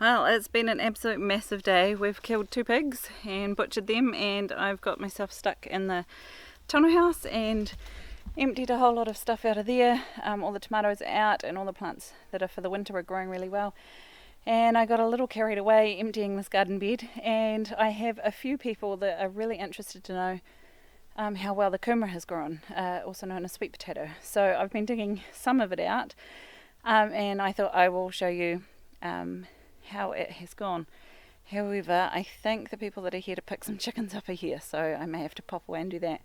Well, it's been an absolute massive day. We've killed 2 pigs and butchered them, and I've got myself stuck in the tunnel house and emptied a whole lot of stuff out of there. All the tomatoes are out and all the plants that are for the winter are growing really well. And I got a little carried away emptying this garden bed, and I have a few people that are really interested to know how well the Kumara has grown, also known as sweet potato. So I've been digging some of it out, and I thought I will show you how it has gone. However, I think the people that are here to pick some chickens up are here, so I may have to pop away and do that.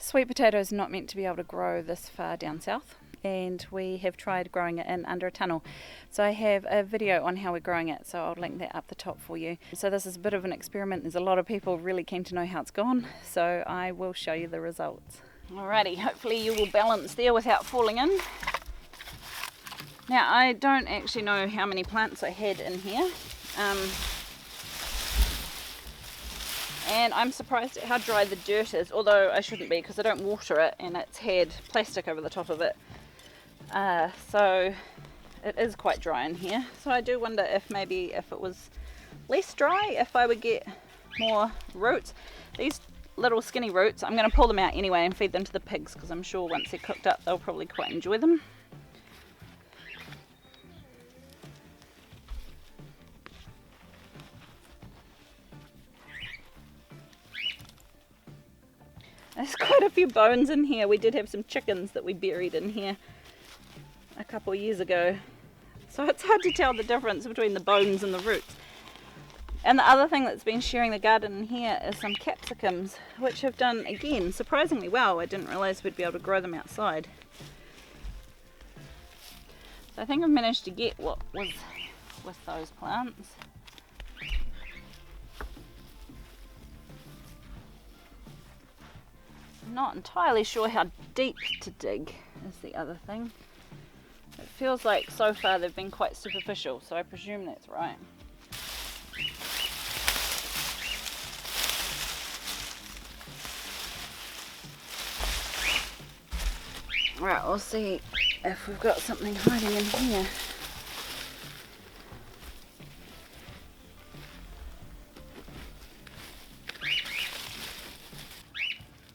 Sweet potato is not meant to be able to grow this far down south, and we have tried growing it in under a tunnel. So I have a video on how we're growing it, so I'll link that up the top for you. So this is a bit of an experiment. There's a lot of people really keen to know how it's gone, so I will show you the results. Alrighty, hopefully you will balance there without falling in. Now, I don't actually know how many plants I had in here, and I'm surprised at how dry the dirt is, although I shouldn't be because I don't water it and it's had plastic over the top of it, so it is quite dry in here. So I do wonder if maybe if it was less dry, if I would get more roots. These little skinny roots, I'm going to pull them out anyway and feed them to the pigs, because I'm sure once they're cooked up they'll probably quite enjoy them. There's quite a few bones in here. We did have some chickens that we buried in here a couple of years ago, so it's hard to tell the difference between the bones and the roots. And the other thing that's been sharing the garden in here is some capsicums, which have done, again, surprisingly well. I didn't realise we'd be able to grow them outside. So I think I've managed to get what was with those plants. I'm not entirely sure how deep to dig is the other thing. It feels like so far they've been quite superficial, so I presume that's right. Right, we'll see if we've got something hiding in here.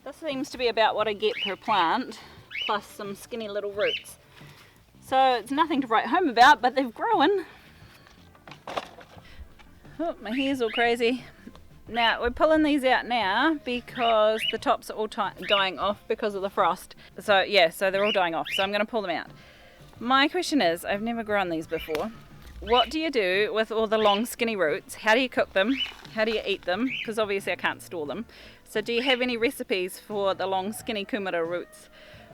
This seems to be about what I get per plant, plus some skinny little roots. So it's nothing to write home about, but they've grown. Oh, my hair's all crazy. Now, we're pulling these out now because the tops are all dying off because of the frost. So yeah, so they're all dying off, so I'm going to pull them out. My question is, I've never grown these before. What do you do with all the long skinny roots? How do you cook them? How do you eat them? Because obviously I can't store them. So do you have any recipes for the long skinny Kumara roots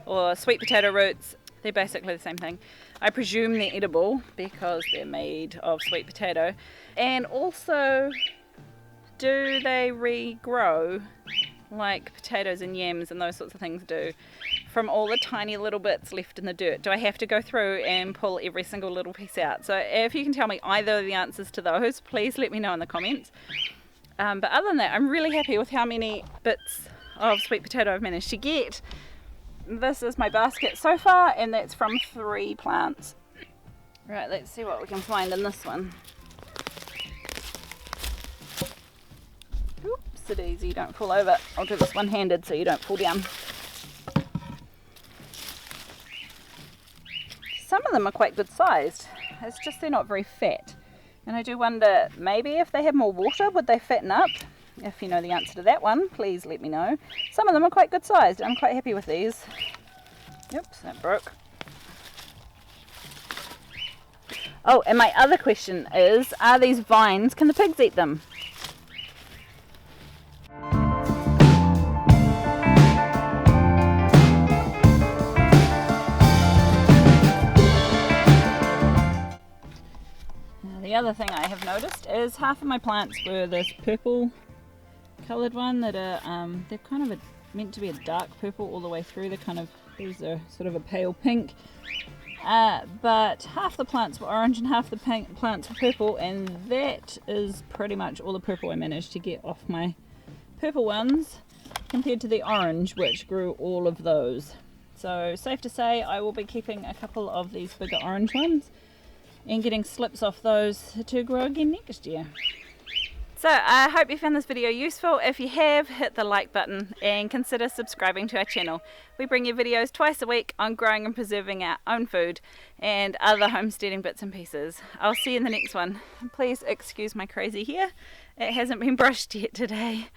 or sweet potato roots? They're basically the same thing. I presume they're edible because they're made of sweet potato. And also, do they regrow like potatoes and yams and those sorts of things do from all the tiny little bits left in the dirt? Do I have to go through and pull every single little piece out? So if you can tell me either of the answers to those, please let me know in the comments. But other than that, I'm really happy with how many bits of sweet potato I've managed to get. This is my basket so far, and that's from 3 plants. Right, let's see what we can find in this one. Oopsie-daisy, don't fall over. I'll do this one-handed so you don't fall down. Some of them are quite good sized. It's just they're not very fat. And I do wonder, maybe if they have more water, would they fatten up? If you know the answer to that one, please let me know. Some of them are quite good sized. I'm quite happy with these. Oops, that broke. Oh, and my other question is, are these vines, can the pigs eat them? The other thing I have noticed is half of my plants were this purple coloured one that are they're kind of meant to be a dark purple all the way through. These are sort of a pale pink, but half the plants were orange and half the plants were purple, and that is pretty much all the purple I managed to get off my purple ones compared to the orange, which grew all of those. So safe to say I will be keeping a couple of these bigger orange ones and getting slips off those to grow again next year. So I hope you found this video useful. If you have, hit the like button and consider subscribing to our channel. We bring you videos twice a week on growing and preserving our own food and other homesteading bits and pieces. I'll see you in the next one. Please excuse my crazy hair. It hasn't been brushed yet today.